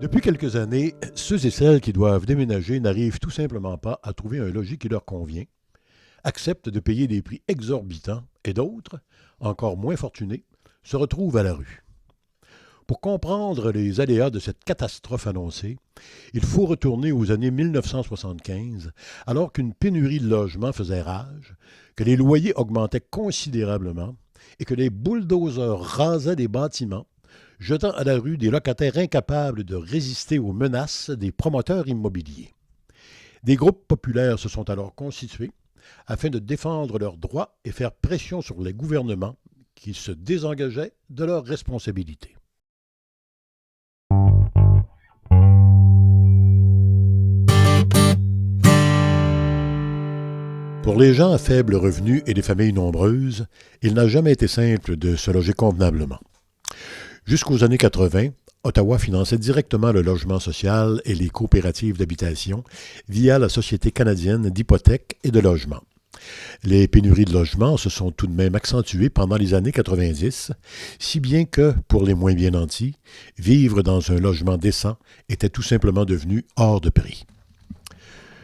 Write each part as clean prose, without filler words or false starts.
Depuis quelques années, ceux et celles qui doivent déménager n'arrivent tout simplement pas à trouver un logis qui leur convient, acceptent de payer des prix exorbitants et d'autres, encore moins fortunés, se retrouvent à la rue. Pour comprendre les aléas de cette catastrophe annoncée, il faut retourner aux années 1975, alors qu'une pénurie de logements faisait rage, que les loyers augmentaient considérablement et que les bulldozers rasaient des bâtiments, jetant à la rue des locataires incapables de résister aux menaces des promoteurs immobiliers. Des groupes populaires se sont alors constitués afin de défendre leurs droits et faire pression sur les gouvernements qui se désengageaient de leurs responsabilités. Pour les gens à faible revenu et des familles nombreuses, il n'a jamais été simple de se loger convenablement. Jusqu'aux années 80, Ottawa finançait directement le logement social et les coopératives d'habitation via la Société canadienne d'hypothèques et de logement. Les pénuries de logements se sont tout de même accentuées pendant les années 90, si bien que, pour les moins bien nantis, vivre dans un logement décent était tout simplement devenu hors de prix.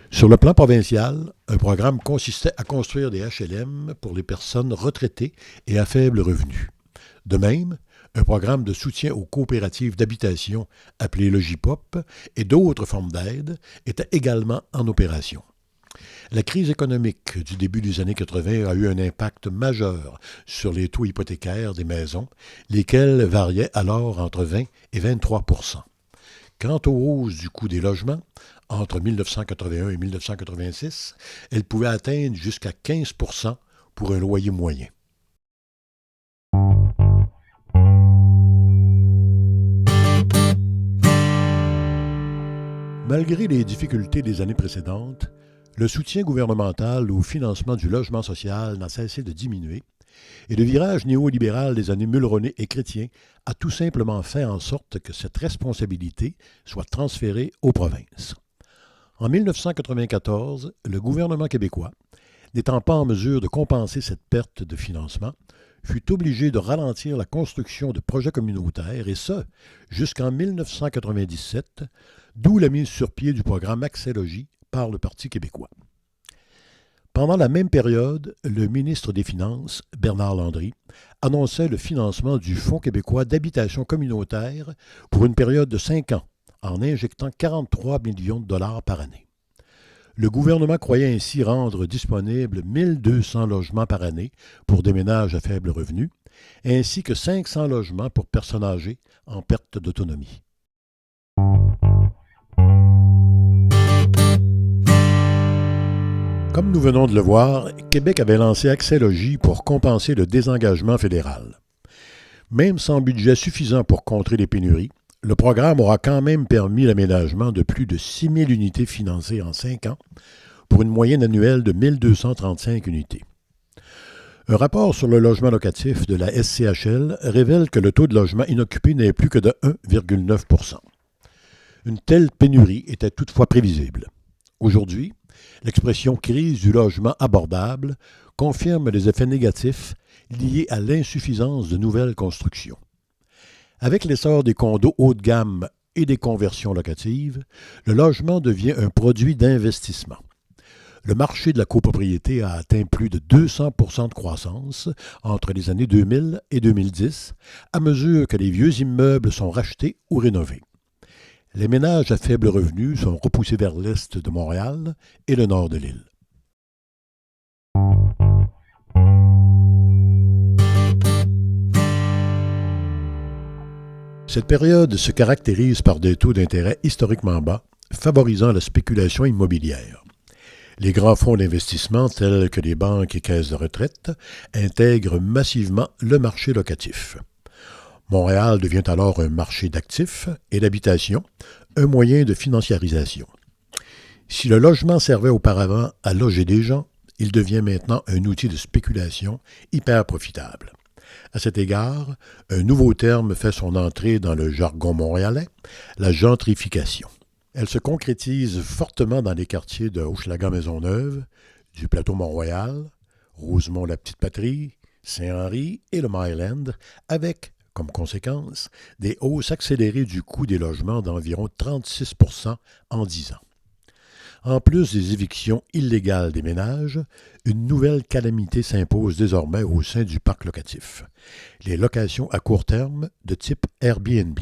Sur le plan provincial, un programme consistait à construire des HLM pour les personnes retraitées et à faible revenu. De même, un programme de soutien aux coopératives d'habitation appelé Logipop et d'autres formes d'aide étaient également en opération. La crise économique du début des années 80 a eu un impact majeur sur les taux hypothécaires des maisons, lesquels variaient alors entre 20 et 23 %. Quant aux hausses du coût des logements, entre 1981 et 1986, elles pouvaient atteindre jusqu'à 15 % pour un loyer moyen. Malgré les difficultés des années précédentes, le soutien gouvernemental au financement du logement social n'a cessé de diminuer et le virage néolibéral des années Mulroney et Chrétien a tout simplement fait en sorte que cette responsabilité soit transférée aux provinces. En 1994, le gouvernement québécois, n'étant pas en mesure de compenser cette perte de financement, fut obligé de ralentir la construction de projets communautaires, et ce, jusqu'en 1997, d'où la mise sur pied du programme Accès Logis par le Parti québécois. Pendant la même période, le ministre des Finances, Bernard Landry, annonçait le financement du Fonds québécois d'habitation communautaire pour une période de 5 ans, en injectant 43 millions de dollars par année. Le gouvernement croyait ainsi rendre disponibles 1200 logements par année pour des ménages à faible revenu, ainsi que 500 logements pour personnes âgées en perte d'autonomie. Comme nous venons de le voir, Québec avait lancé Accès Logis pour compenser le désengagement fédéral. Même sans budget suffisant pour contrer les pénuries, le programme aura quand même permis l'aménagement de plus de 6 000 unités financées en 5 ans, pour une moyenne annuelle de 1 235 unités. Un rapport sur le logement locatif de la SCHL révèle que le taux de logement inoccupé n'est plus que de 1,9 %. Une telle pénurie était toutefois prévisible. Aujourd'hui, l'expression crise du logement abordable confirme les effets négatifs liés à l'insuffisance de nouvelles constructions. Avec l'essor des condos haut de gamme et des conversions locatives, le logement devient un produit d'investissement. Le marché de la copropriété a atteint plus de 200 % de croissance entre les années 2000 et 2010, à mesure que les vieux immeubles sont rachetés ou rénovés. Les ménages à faible revenu sont repoussés vers l'est de Montréal et le nord de l'île. Cette période se caractérise par des taux d'intérêt historiquement bas, favorisant la spéculation immobilière. Les grands fonds d'investissement, tels que les banques et caisses de retraite, intègrent massivement le marché locatif. Montréal devient alors un marché d'actifs et d'habitation, un moyen de financiarisation. Si le logement servait auparavant à loger des gens, il devient maintenant un outil de spéculation hyper profitable. À cet égard, un nouveau terme fait son entrée dans le jargon montréalais, la gentrification. Elle se concrétise fortement dans les quartiers de Hochelaga-Maisonneuve, du plateau Mont-Royal, Rosemont-la-Petite-Patrie, Saint-Henri et le Myland, avec Comme conséquence, des hausses accélérées du coût des logements d'environ 36 en 10 ans. En plus des évictions illégales des ménages, une nouvelle calamité s'impose désormais au sein du parc locatif, les locations à court terme de type Airbnb.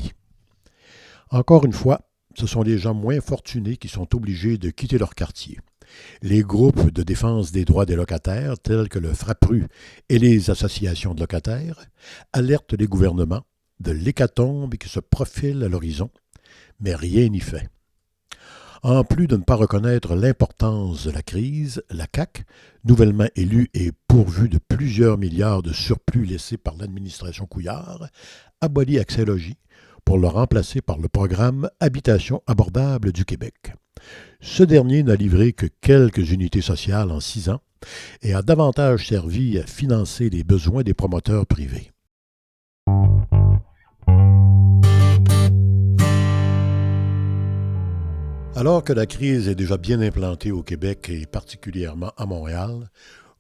Encore une fois, ce sont les gens moins fortunés qui sont obligés de quitter leur quartier. Les groupes de défense des droits des locataires, tels que le FRAPRU et les associations de locataires, alertent les gouvernements de l'hécatombe qui se profile à l'horizon, mais rien n'y fait. En plus de ne pas reconnaître l'importance de la crise, la CAQ, nouvellement élue et pourvue de plusieurs milliards de surplus laissés par l'administration Couillard, abolit Accès Logis pour le remplacer par le programme Habitation abordable du Québec. Ce dernier n'a livré que quelques unités sociales en 6 ans et a davantage servi à financer les besoins des promoteurs privés. Alors que la crise est déjà bien implantée au Québec et particulièrement à Montréal,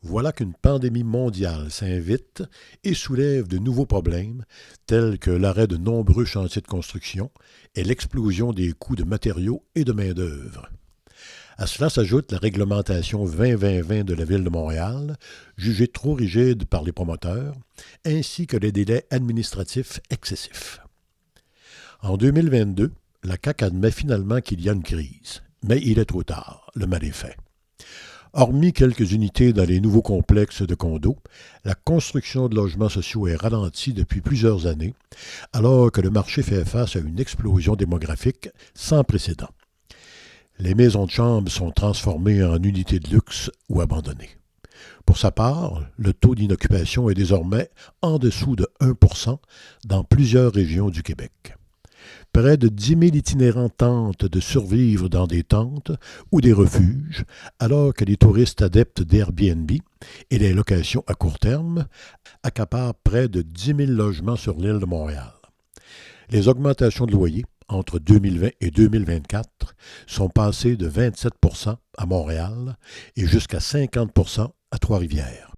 voilà qu'une pandémie mondiale s'invite et soulève de nouveaux problèmes tels que l'arrêt de nombreux chantiers de construction et l'explosion des coûts de matériaux et de main-d'œuvre. À cela s'ajoute la réglementation 20-20-20 de la Ville de Montréal, jugée trop rigide par les promoteurs, ainsi que les délais administratifs excessifs. En 2022, la CAQ admet finalement qu'il y a une crise, mais il est trop tard, le mal est fait. Hormis quelques unités dans les nouveaux complexes de condos, la construction de logements sociaux est ralentie depuis plusieurs années, alors que le marché fait face à une explosion démographique sans précédent. Les maisons de chambre sont transformées en unités de luxe ou abandonnées. Pour sa part, le taux d'inoccupation est désormais en dessous de 1% dans plusieurs régions du Québec. Près de 10 000 itinérants tentent de survivre dans des tentes ou des refuges, alors que les touristes adeptes d'Airbnb et les locations à court terme accaparent près de 10 000 logements sur l'île de Montréal. Les augmentations de loyers entre 2020 et 2024 sont passées de 27 % à Montréal et jusqu'à 50 % à Trois-Rivières.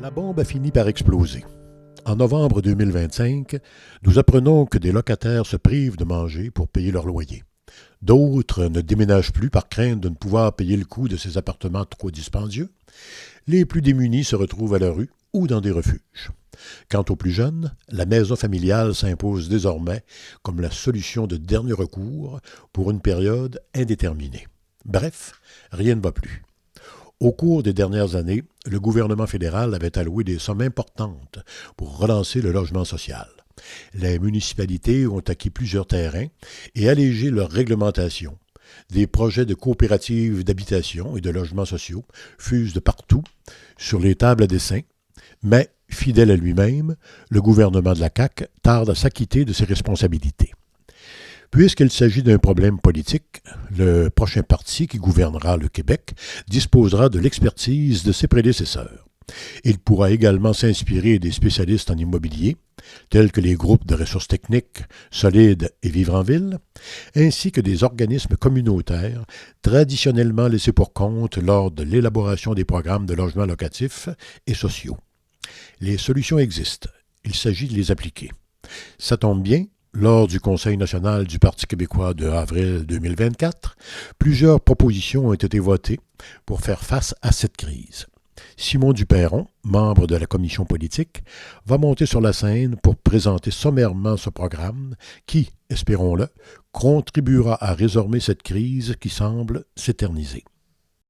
La bombe a fini par exploser. En novembre 2025, nous apprenons que des locataires se privent de manger pour payer leur loyer. D'autres ne déménagent plus par crainte de ne pouvoir payer le coût de ces appartements trop dispendieux. Les plus démunis se retrouvent à la rue ou dans des refuges. Quant aux plus jeunes, la maison familiale s'impose désormais comme la solution de dernier recours pour une période indéterminée. Bref, rien ne va plus. Au cours des dernières années, le gouvernement fédéral avait alloué des sommes importantes pour relancer le logement social. Les municipalités ont acquis plusieurs terrains et allégé leur réglementation. Des projets de coopératives d'habitation et de logements sociaux fusent de partout sur les tables à dessin, mais, fidèle à lui-même, le gouvernement de la CAQ tarde à s'acquitter de ses responsabilités. Puisqu'il s'agit d'un problème politique, le prochain parti qui gouvernera le Québec disposera de l'expertise de ses prédécesseurs. Il pourra également s'inspirer des spécialistes en immobilier, tels que les groupes de ressources techniques solides et Vivre en ville, ainsi que des organismes communautaires traditionnellement laissés pour compte lors de l'élaboration des programmes de logement locatifs et sociaux. Les solutions existent, il s'agit de les appliquer. Ça tombe bien. Lors du Conseil national du Parti québécois de avril 2024, plusieurs propositions ont été votées pour faire face à cette crise. Simon Duperron, membre de la commission politique, va monter sur la scène pour présenter sommairement ce programme qui, espérons-le, contribuera à résorber cette crise qui semble s'éterniser.